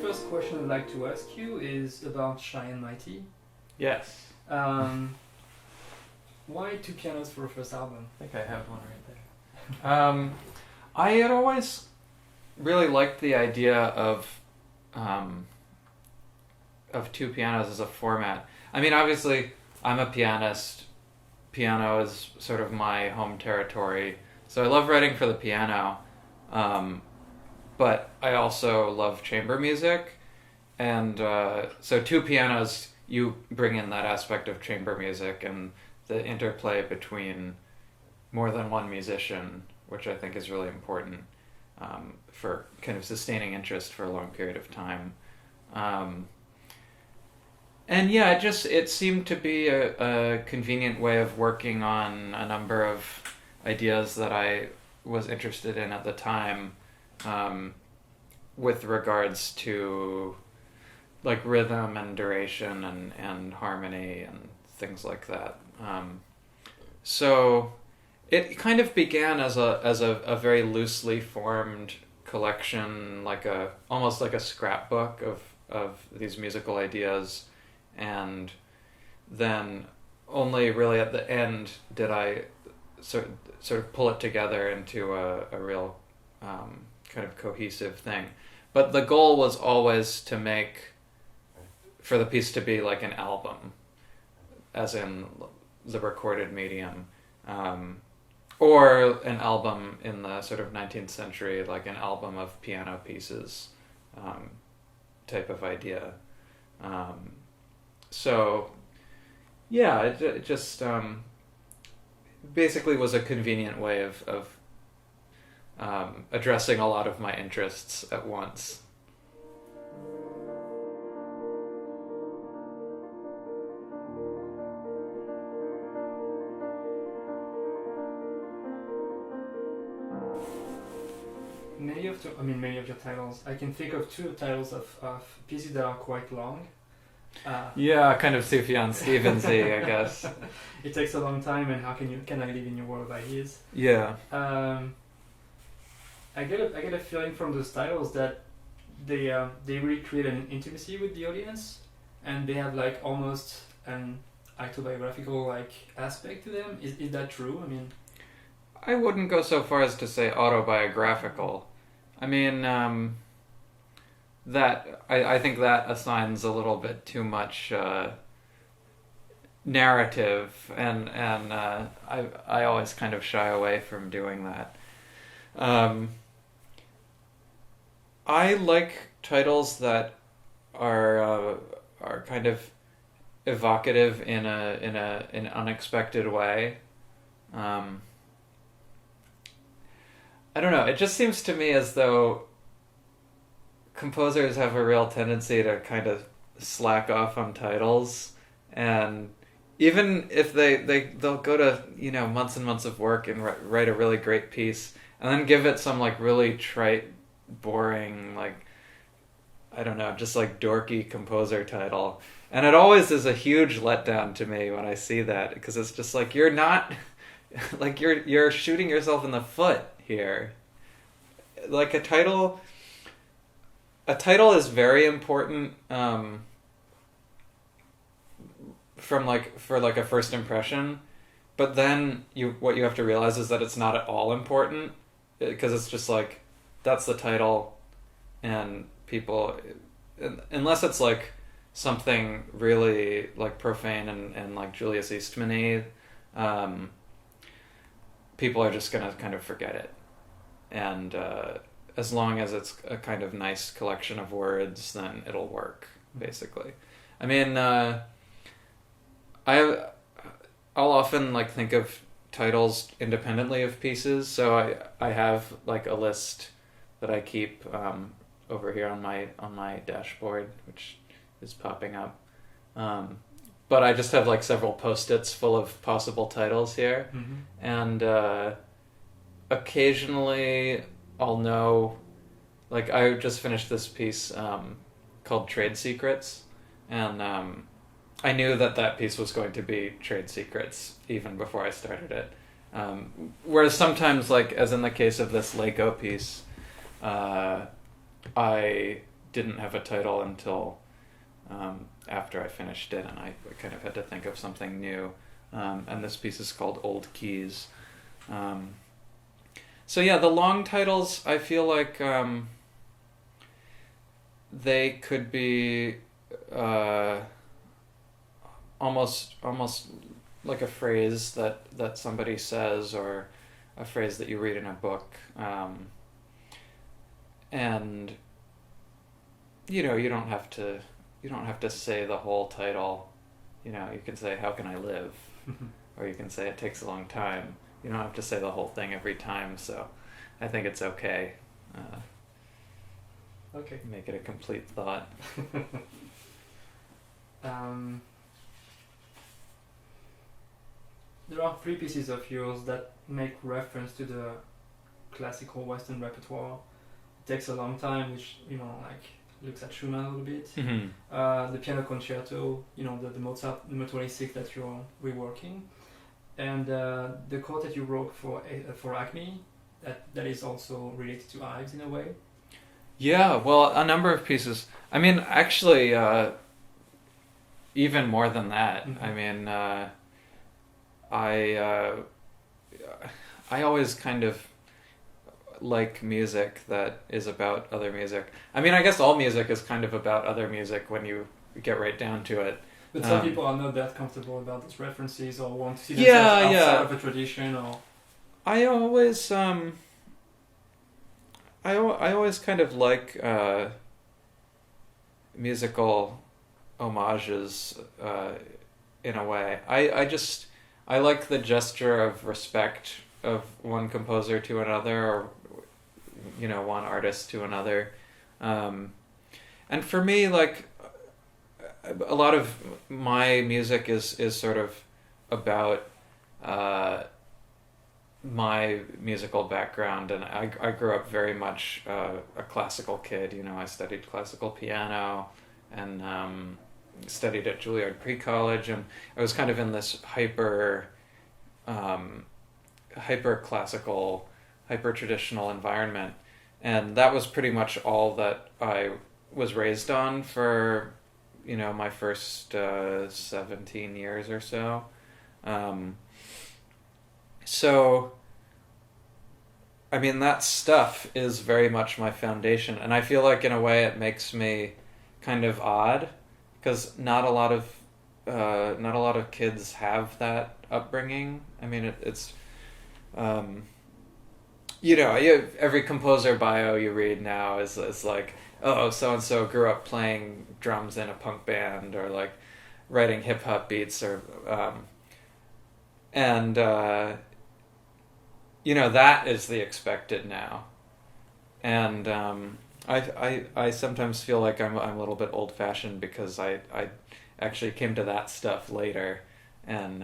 first question I'd like to ask you is about Shy and Mighty. Yes. Why two pianos for a first album? I think I have one right there. I had always really liked the idea of two pianos as a format. I mean, obviously, I'm a pianist. Piano is sort of my home territory, so I love writing for the piano. But I also love chamber music, and so two pianos, you bring in that aspect of chamber music and the interplay between more than one musician, which I think is really important for kind of sustaining interest for a long period of time. And yeah, it seemed to be a convenient way of working on a number of ideas that I was interested in at the time, with regards to like rhythm and duration and harmony and things like that. So it kind of began as a very loosely formed collection, almost like a scrapbook of these musical ideas, and then only really at the end did I sort of pull it together into a real kind of cohesive thing. But the goal was always for the piece to be like an album, as in the recorded medium, or an album in the sort of 19th century, like an album of piano pieces type of idea. So yeah, it just basically was a convenient way of addressing a lot of my interests at once. Many of your titles, I can think of two titles of pieces that are quite long. Yeah, kind of Sufjan Stevens-y, I guess. It takes a long time, and how can I live in your world by his? Yeah. I get a feeling from those titles that they really create an intimacy with the audience, and they have like almost an autobiographical like aspect to them. Is that true? I mean, I wouldn't go so far as to say autobiographical. I mean, that I think that assigns a little bit too much narrative, and I always kind of shy away from doing that. I like titles that are kind of evocative in an unexpected way. I don't know. It just seems to me as though composers have a real tendency to kind of slack off on titles, and even if they'll go to months and months of work and write a really great piece and then give it some like really trite, boring, like I don't know, just like dorky composer title, and it always is a huge letdown to me when I see that, because it's just like you're not like you're shooting yourself in the foot here. Like a title is very important for a first impression, but then what you have to realize is that it's not at all important, because it's just like that's the title, and people, unless it's like something really like profane and like Julius Eastman-y, people are just gonna kind of forget it. And as long as it's a kind of nice collection of words, then it'll work, basically. I mean, I'll often like think of titles independently of pieces, so I have like a list that I keep over here on my dashboard, which is popping up. But I just have like several Post-its full of possible titles here, and occasionally I'll know, like I just finished this piece called Trade Secrets, and I knew that piece was going to be Trade Secrets even before I started it. Whereas sometimes, like as in the case of this Lego piece, I didn't have a title until after I finished it, and I kind of had to think of something new. And this piece is called Old Keys. So yeah, the long titles, I feel like they could be almost like a phrase that somebody says, or a phrase that you read in a book. And you don't have to say the whole title. You can say, "How can I live?" Or you can say, "It takes a long time." You don't have to say the whole thing every time, so I think it's okay. Okay. Make it a complete thought. There are 3 pieces of yours that make reference to the classical Western repertoire. It takes a long time, which looks at Schumann a little bit. Mm-hmm. The piano concerto, the Mozart number 26 that you're reworking, and the chord that you wrote for Acme, that is also related to Ives in a way. Yeah, well, a number of pieces. I mean, actually, even more than that. Mm-hmm. I mean, I always kind of like music that is about other music. I mean, I guess all music is kind of about other music when you get right down to it. But some people are not that comfortable about these references, or want to see themselves outside of a tradition, or... I always kind of like musical homages in a way. I like the gesture of respect of one composer to another, or one artist to another, and for me, like, a lot of my music is sort of about my musical background, and I grew up very much a classical kid. I studied classical piano and studied at Juilliard pre-college, and I was kind of in this hyper classical, hyper traditional environment, and that was pretty much all that I was raised on for my first 17 years or so. So I mean, that stuff is very much my foundation, and I feel like in a way it makes me kind of odd, because not a lot of kids have that upbringing. I mean, it's every composer bio you read now is like, oh, so and so grew up playing drums in a punk band, or like writing hip hop beats, or that is the expected now, and I sometimes feel like I'm a little bit old fashioned, because I actually came to that stuff later, and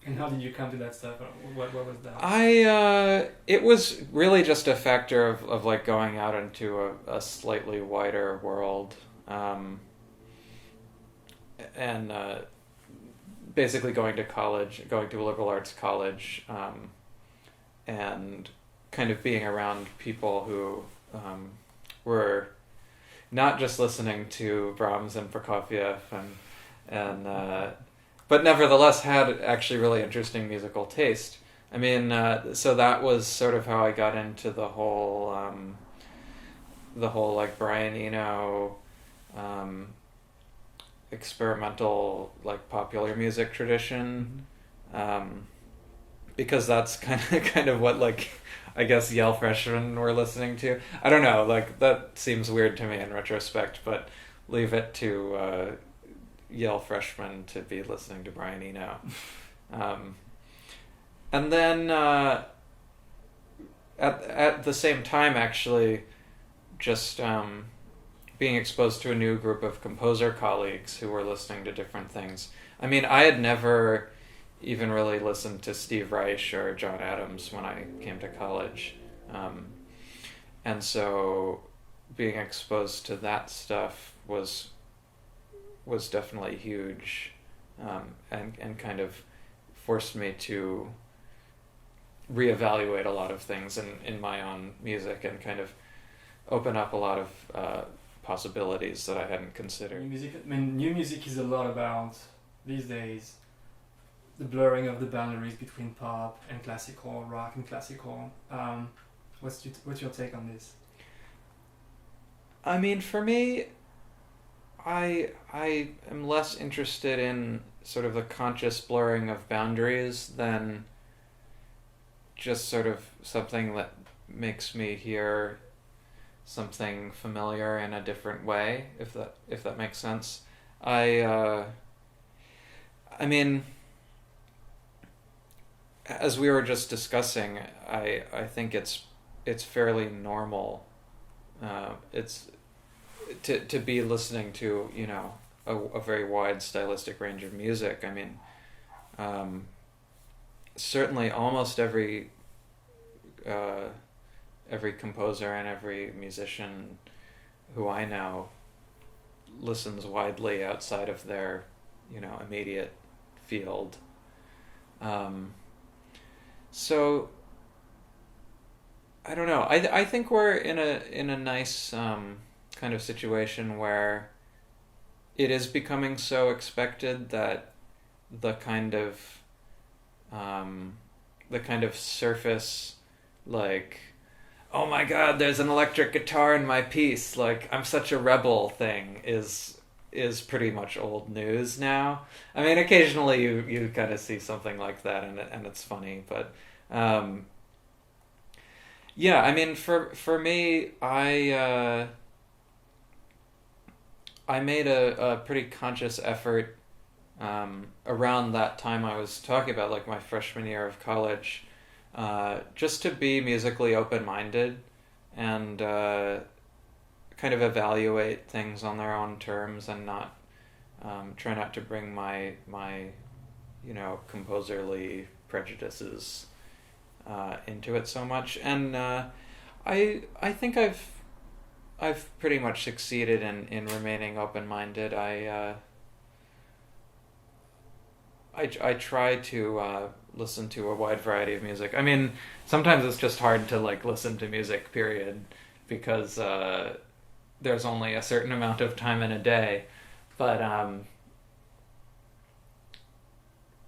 And how did you come to that stuff? What was that? It was really just a factor of like going out into a slightly wider world, and basically going to a liberal arts college, and kind of being around people who were not just listening to Brahms and Prokofiev, and but nevertheless had actually really interesting musical taste. I mean, so that was sort of how I got into the whole like Brian Eno, experimental, like, popular music tradition, because that's kind of what, like, I guess Yale freshmen were listening to. I don't know, like, that seems weird to me in retrospect, but leave it to Yale freshmen to be listening to Brian Eno. And then at the same time, actually, just being exposed to a new group of composer colleagues who were listening to different things. I mean, I had never even really listened to Steve Reich or John Adams when I came to college. And so being exposed to that stuff was definitely huge, and kind of forced me to reevaluate a lot of things in my own music and kind of open up a lot of possibilities that I hadn't considered. New music is a lot about, these days, the blurring of the boundaries between pop and classical, rock and classical. What's your take on this? I mean, for me, I am less interested in sort of the conscious blurring of boundaries than just sort of something that makes me hear something familiar in a different way, if that makes sense. I mean, as we were just discussing, I think it's fairly normal. It's to be listening to, you know, a very wide stylistic range of music. I mean, certainly almost every composer and every musician who I know listens widely outside of their, you know, immediate field. So I don't know. I think we're in a nice kind of situation where it is becoming so expected that the kind of surface, like, oh my god, there's an electric guitar in my piece, like, I'm such a rebel thing is pretty much old news now. I mean, occasionally you kind of see something like that and it's funny, but yeah, I mean, for me, I made a pretty conscious effort around that time I was talking about, like my freshman year of college, just to be musically open-minded and kind of evaluate things on their own terms and not try not to bring my you know, composerly prejudices into it so much. And I think I've pretty much succeeded in remaining open-minded. I try to listen to a wide variety of music. I mean, sometimes it's just hard to like listen to music, period, because there's only a certain amount of time in a day. But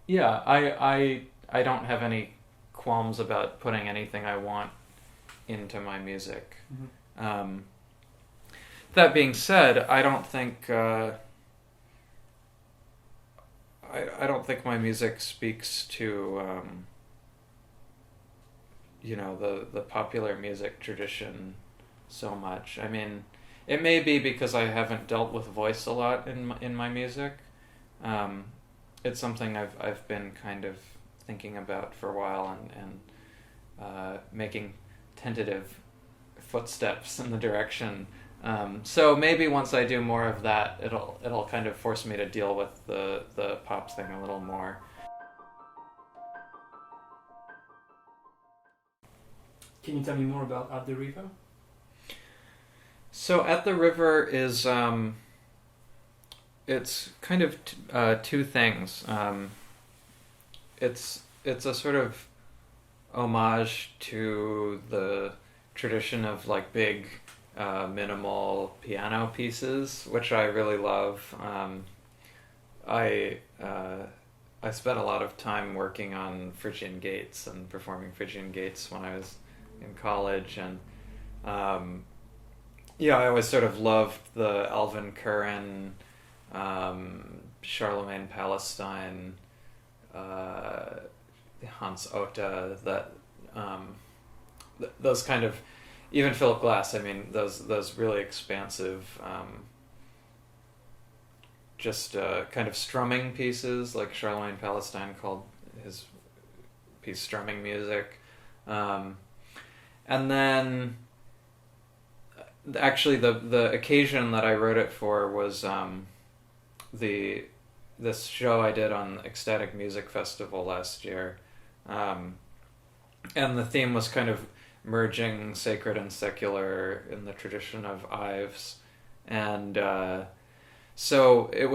yeah, I don't have any qualms about putting anything I want into my music. Mm-hmm. That being said, I don't think I don't think my music speaks to you know, the popular music tradition so much. I mean, it may be because I haven't dealt with voice a lot in my music. It's something I've been kind of thinking about for a while and making tentative footsteps in the direction. So maybe once I do more of that, it'll kind of force me to deal with the pop thing a little more. Can you tell me more about At the River? So At the River is it's kind of two things. It's a sort of homage to the tradition of like big minimal piano pieces, which I really love. I spent a lot of time working on Phrygian Gates and performing Phrygian Gates when I was in college, and yeah, I always sort of loved the Alvin Curran, Charlemagne Palestine, Hans Otta, that those kind of, even Philip Glass. I mean, those really expansive, just kind of strumming pieces, like Charlemagne Palestine called his piece "Strumming Music," and then actually the occasion that I wrote it for was this show I did on Ecstatic Music Festival last year, and the theme was kind of merging sacred and secular in the tradition of Ives, and so it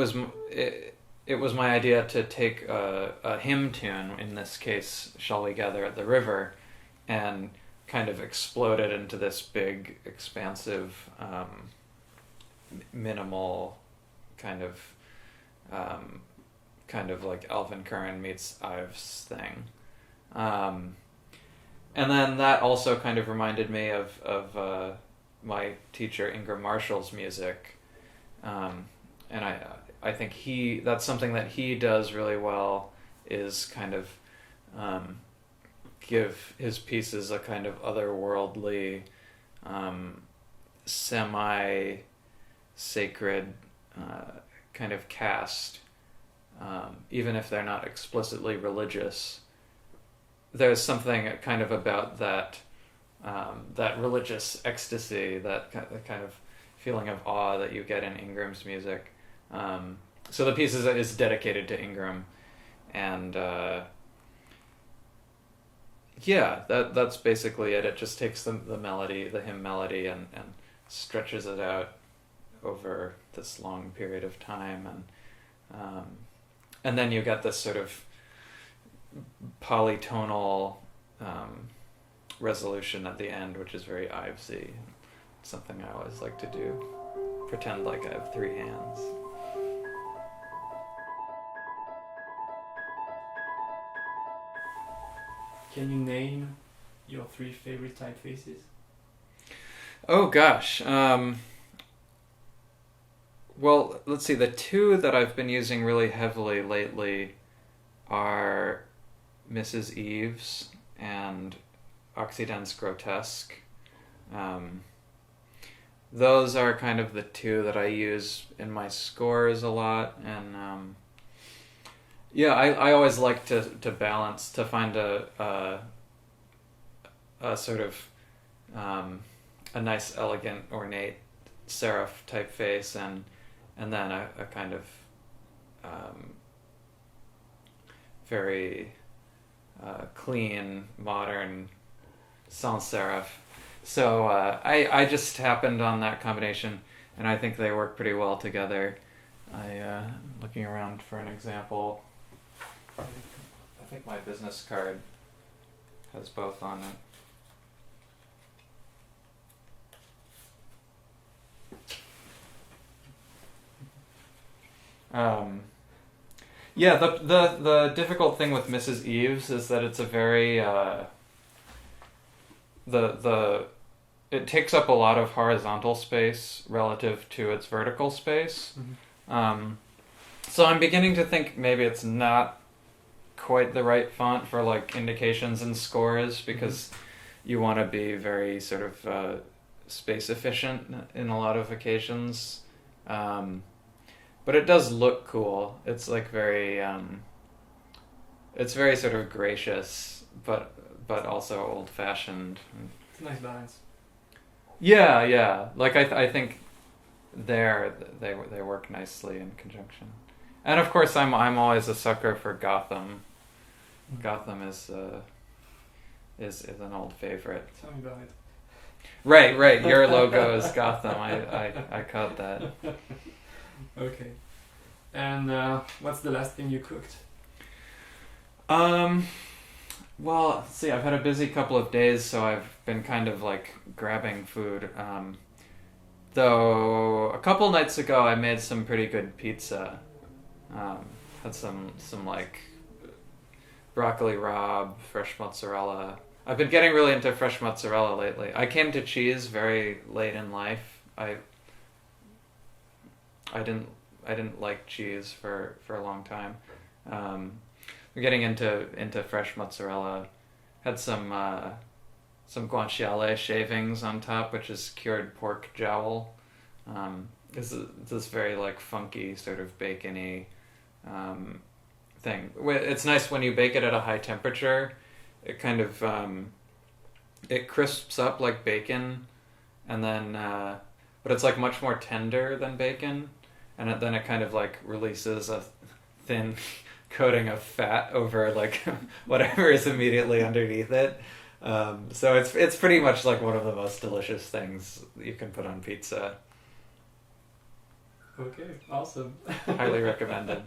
it was my idea to take a hymn tune, in this case, Shall We Gather at the River, and kind of explode it into this big, expansive, minimal kind of like Alvin Curran meets Ives thing. And then that also kind of reminded me of my teacher Ingram Marshall's music. And I think that's something that he does really well, is kind of give his pieces a kind of otherworldly, semi-sacred kind of cast. Even if they're not explicitly religious, there's something kind of about that religious ecstasy, that kind of feeling of awe that you get in Ingram's music. So the piece is dedicated to Ingram, and that's basically it. It just takes the melody, the hymn melody, and stretches it out over this long period of time, and then you get this sort of polytonal resolution at the end, which is very Ivesy. Something I always like to do. Pretend like I have 3 hands. Can you name your 3 favorite typefaces? Oh gosh. Well, let's see. The 2 that I've been using really heavily lately are Mrs. Eves and Occiden's Grotesque. Those are kind of the 2 that I use in my scores a lot, and I always like to balance, to find a sort of a nice, elegant, ornate serif typeface, and then a kind of very clean, modern sans serif. So I just happened on that combination, and I think they work pretty well together. Looking around for an example. I think my business card has both on it. The difficult thing with Mrs. Eves is that it's a very it takes up a lot of horizontal space relative to its vertical space. Mm-hmm. So I'm beginning to think maybe it's not quite the right font for like indications and scores, because you want to be very sort of space efficient in a lot of occasions. But it does look cool. It's like very it's very sort of gracious, but also old fashioned. It's a nice balance. Yeah. Like I think they work nicely in conjunction. And of course I'm always a sucker for Gotham. Mm-hmm. Gotham is an old favorite. Tell me about it. Right. Your logo is Gotham. I caught that. Okay. And what's the last thing you cooked? Well, let's see, I've had a busy couple of days, so I've been kind of like grabbing food. Though a couple nights ago I made some pretty good pizza. Had some like broccoli rabe, fresh mozzarella. I've been getting really into fresh mozzarella lately. I came to cheese very late in life. I didn't like cheese for a long time. We're getting into fresh mozzarella. Had some guanciale shavings on top, which is cured pork jowl. This very like funky sort of bacony thing. It's nice when you bake it at a high temperature. It kind of it crisps up like bacon, and then but it's like much more tender than bacon, and then it kind of like releases a thin coating of fat over like whatever is immediately underneath it. So it's pretty much like one of the most delicious things you can put on pizza. Okay, awesome. Highly recommended.